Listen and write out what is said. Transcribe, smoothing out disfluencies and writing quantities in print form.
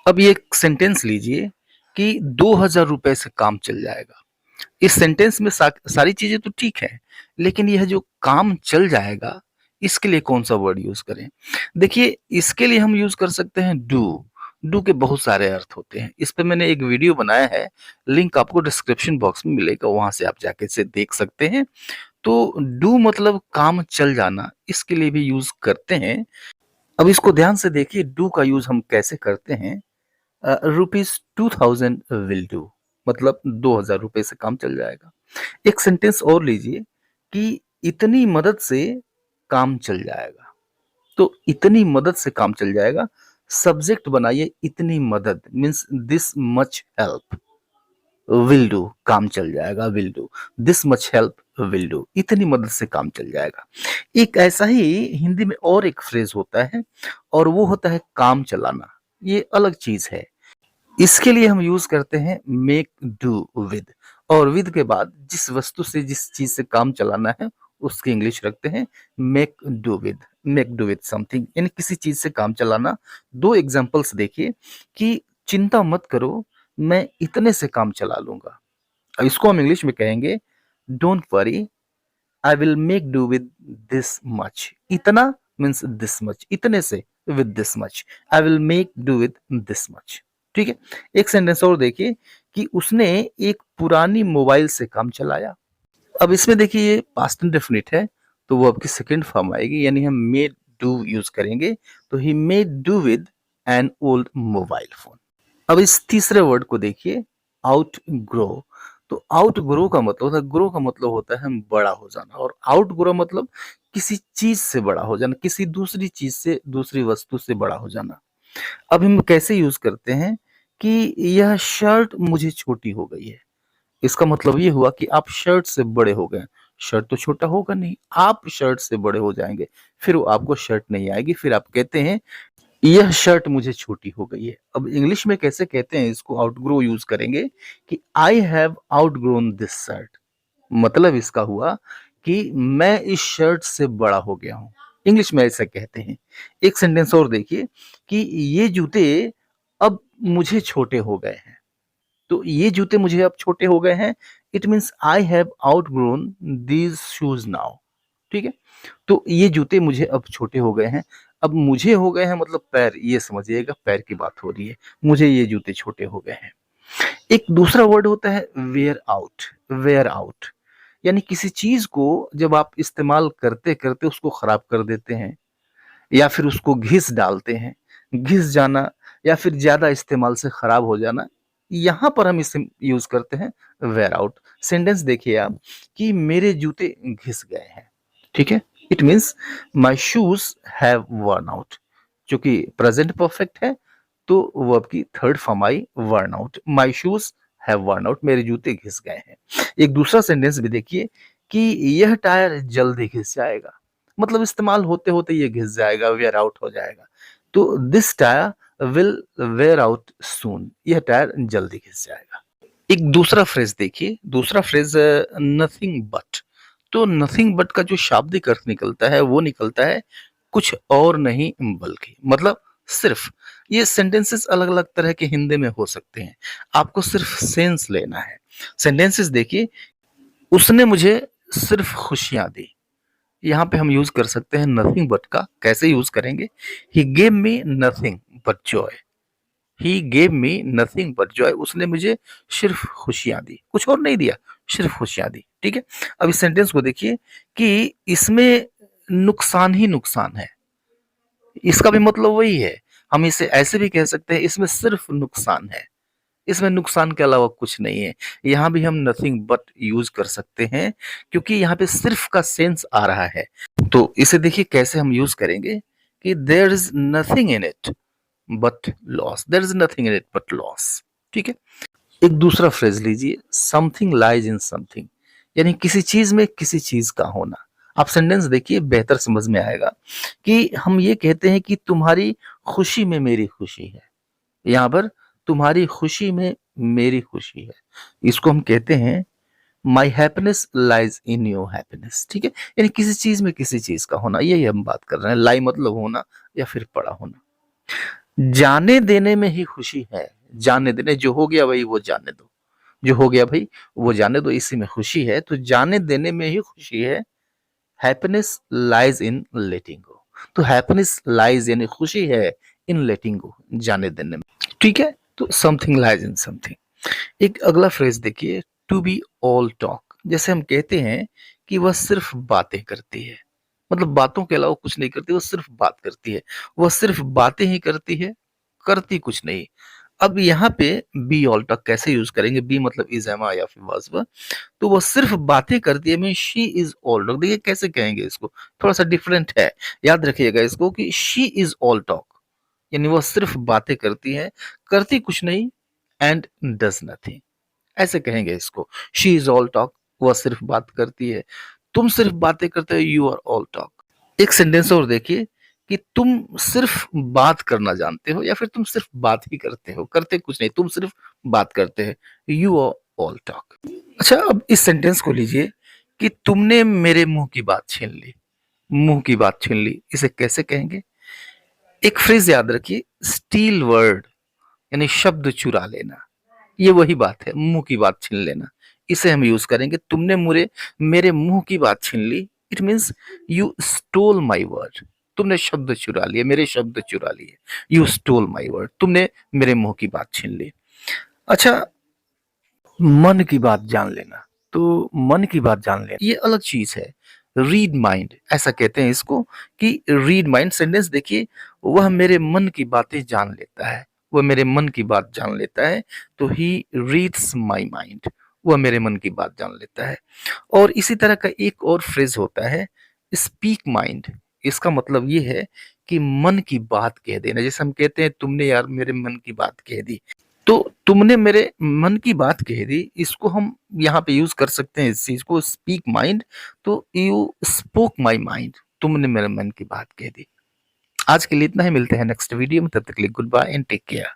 अब ये एक सेंटेंस लीजिए कि 2,000 रुपए से काम चल जाएगा। इस सेंटेंस में सारी चीजें तो ठीक है, लेकिन यह जो काम चल जाएगा, इसके लिए कौन सा वर्ड यूज करें? देखिए, इसके लिए हम यूज कर सकते हैं डू। डू के बहुत सारे अर्थ होते हैं। इस पे मैंने एक वीडियो बनाया है, लिंक आपको डिस्क्रिप्शन बॉक्स में मिलेगा, वहां से आप जाके इसे देख सकते हैं। तो डू मतलब काम चल जाना, इसके लिए भी यूज करते हैं। अब इसको ध्यान से देखिए, डू का यूज हम कैसे करते हैं। ₹2000 विल डू, मतलब 2,000 रुपए से काम चल जाएगा। एक सेंटेंस और लीजिए कि इतनी मदद से काम चल जाएगा। तो इतनी मदद से काम चल जाएगा, सब्जेक्ट बनाइए इतनी मदद, means this much help. Will do, काम चल जाएगा, will do. This much help will do, इतनी मदद से काम चल जाएगा। एक ऐसा ही हिंदी में और एक फ्रेज होता है, और वो होता है काम चलाना। ये अलग चीज है। इसके लिए हम यूज करते हैं मेक डू विद, और विद के बाद जिस वस्तु से जिस चीज से काम चलाना है उसकी इंग्लिश रखते हैं make do with. Make do with something, यानी किसी चीज से काम चलाना। दो एग्जांपल्स देखिए कि चिंता मत करो, मैं इतने से काम चला लूंगा। अब इसको हम इंग्लिश में कहेंगे don't worry, I will make do with this much. इतना मीन्स दिस मच, इतने से with this much, I will make do with this much. ठीक है। एक सेंटेंस और देखिए कि उसने एक पुरानी मोबाइल से काम चलाया। अब इसमें देखिए ये पास्ट इंडेफिनिट है, तो वो आपकी सेकंड फॉर्म आएगी, यानी हम मेड डू यूज करेंगे। तो he made do with an old mobile phone. अब इस तीसरे वर्ड को देखिए, आउट ग्रो। तो आउट ग्रो का मतलब होता है, ग्रो का मतलब होता है बड़ा हो जाना, और आउट ग्रो मतलब किसी चीज से बड़ा हो जाना, किसी दूसरी चीज से, दूसरी वस्तु से बड़ा हो जाना। अब हम कैसे यूज करते हैं कि यह शर्ट मुझे छोटी हो गई है। इसका मतलब ये हुआ कि आप शर्ट से बड़े हो गए। शर्ट तो छोटा होगा नहीं, आप शर्ट से बड़े हो जाएंगे, फिर वो आपको शर्ट नहीं आएगी, फिर आप कहते हैं यह शर्ट मुझे छोटी हो गई है। अब इंग्लिश में कैसे कहते हैं इसको, आउटग्रो यूज करेंगे कि आई हैव आउटग्रोन दिस शर्ट। मतलब इसका हुआ कि मैं इस शर्ट से बड़ा हो गया हूं। इंग्लिश में ऐसा कहते हैं। एक सेंटेंस और देखिए कि ये जूते अब मुझे छोटे हो गए हैं। तो ये जूते मुझे अब छोटे हो गए हैं, it means I have outgrown these shoes now. ठीक है। तो ये जूते मुझे अब छोटे हो गए हैं। अब मुझे हो गए हैं मतलब पैर, ये समझिएगा पैर की बात हो रही है। मुझे ये जूते छोटे हो गए हैं। एक दूसरा वर्ड होता है वेयर आउट। वेयर आउट यानी किसी चीज को जब आप इस्तेमाल करते करते उसको खराब कर देते हैं, या फिर उसको घिस डालते हैं। घिस जाना या फिर ज्यादा इस्तेमाल से खराब हो जाना, यहां पर हम इसे यूज करते हैं वेयर आउट। सेंटेंस देखिए आप कि मेरे जूते घिस गए हैं। ठीक है। It means my shoes have worn out. क्योंकि प्रेजेंट परफेक्ट है, तो वो आपकी third form I worn out. My shoes have worn out, मेरे जूते घिस गए हैं। एक दूसरा सेंटेंस भी देखिए कि यह टायर जल्दी घिस जाएगा। मतलब इस्तेमाल होते होते ये घिस जाएगा, वेयर आउट हो जाएगा। तो this tyre will wear out soon, यह टायर जल्दी घिस जाएगा। एक दूसरा फ्रेज देखिए, दूसरा फ्रेज नथिंग बट। तो नथिंग बट का जो शाब्दिक अर्थ निकलता है वो निकलता है कुछ और नहीं बल्कि, मतलब सिर्फ। ये सेंटेंसेस अलग अलग तरह के हिंदी में हो सकते हैं, आपको सिर्फ सेंस लेना है। सेंटेंसेस देखिए, उसने मुझे सिर्फ खुशियां दी। यहाँ पे हम यूज कर सकते हैं नथिंग बट का। कैसे यूज करेंगे? He gave me nothing but Joy. He gave me nothing but Joy, उसने मुझे सिर्फ खुशियां दी, कुछ और नहीं दिया, सिर्फ खुशियां दी। ठीक है। अब इस सेंटेंस को देखिए कि इसमें नुकसान ही नुकसान है। इसका भी मतलब वही है। हम इसे ऐसे भी कह सकते हैं इसमें सिर्फ नुकसान है, इसमें नुकसान के अलावा कुछ नहीं है। यहाँ भी हम नथिंग बट यूज कर सकते हैं, क्योंकि यहाँ पे सिर्फ का सेंस आ रहा है। तो इसे देखिए कैसे हम यूज करेंगे कि there is nothing in it but loss. There is nothing in it but loss. ठीक है। एक दूसरा फ्रेज लीजिए, समथिंग लाइज इन समथिंग, यानी किसी चीज में किसी चीज का होना। आप सेंटेंस देखिए, बेहतर समझ में आएगा कि हम ये कहते हैं कि तुम्हारी खुशी में मेरी खुशी है। यहाँ पर तुम्हारी खुशी में मेरी खुशी है, इसको हम कहते हैं my happiness lies in your happiness. ठीक है। यानी किसी चीज में किसी चीज का होना, यही हम बात कर रहे हैं। लाई मतलब होना या फिर पड़ा होना। जाने देने में ही खुशी है। जाने देने, जो हो गया भाई वो जाने दो, जो हो गया भाई वो जाने दो, इसी में खुशी है, तो जाने देने में ही खुशी है। हैप्पीनेस लाइज इन लेटिंग गो। तो हैप्पीनेस लाइज यानी खुशी है इन लेटिंग गो, जाने देने में। ठीक है, तो समथिंग लाइज इन समथिंग। एक अगला फ्रेज देखिए, टू बी ऑल टॉक। जैसे हम कहते हैं कि वह सिर्फ बातें करती है, मतलब बातों के अलावा कुछ नहीं करती, वो सिर्फ बात करती है। वह सिर्फ बातें ही करती है, करती कुछ नहीं। अब यहाँ पे बी ऑल टॉक कैसे यूज करेंगे? बी मतलब इज, एम, या फिर वाज वह। तो वो सिर्फ बातें करती है, mean she is all talk. देखिए कैसे कहेंगे इसको, थोड़ा सा डिफरेंट है। याद रखिएगा इसको कि शी इज ऑल टॉक, यानी वह सिर्फ बातें करती है, करती कुछ नहीं, एंड डज नथिंग। ऐसे कहेंगे इसको, शी इज ऑल टॉक, वह सिर्फ बात करती है। तुम सिर्फ बातें करते हो, यू आर ऑल टॉक। एक सेंटेंस और देखिए कि तुम सिर्फ बात करना जानते हो, या फिर तुम सिर्फ बात ही करते हो, करते कुछ नहीं, तुम सिर्फ बात करते हैं, यू आर ऑल टॉक। अच्छा, अब इस सेंटेंस को लीजिए कि तुमने मेरे मुंह की बात छीन ली। मुंह की बात छीन ली, इसे कैसे कहेंगे? एक फ्रेज याद रखिए, स्टील वर्ड, यानी शब्द चुरा लेना। ये वही बात है, मुंह की बात छीन लेना। इसे हम यूज करेंगे, तुमने मुझे मेरे मुंह की बात छीन ली। It means you stole my word. तुमने शब्द चुरा लिए, मेरे शब्द चुरा लिए। यू स्टोल माई वर्ड, तुमने मेरे मुंह की बात छीन ली। अच्छा, मन की बात जान लेना। तो मन की बात जान लेना ये अलग चीज है। रीड माइंड ऐसा कहते हैं इसको, कि रीड माइंड। सेंटेंस देखिए, वह मेरे मन की बातें जान लेता है, वह मेरे मन की बात जान लेता है। तो ही रीड्स माई माइंड, वह मेरे मन की बात जान लेता है। और इसी तरह का एक और फ्रेज होता है, स्पीक माइंड। इसका मतलब ये है कि मन की बात कह देना। जैसे हम कहते हैं, तुमने यार मेरे मन की बात कह दी। तो तुमने मेरे मन की बात कह दी, इसको हम यहाँ पे यूज कर सकते हैं इस चीज को, स्पीक माइंड। तो यू स्पोक माई माइंड, तुमने मेरे मन की बात कह दी। आज के लिए इतना ही, मिलते हैं नेक्स्ट वीडियो में, तब तक के लिए goodbye and take care.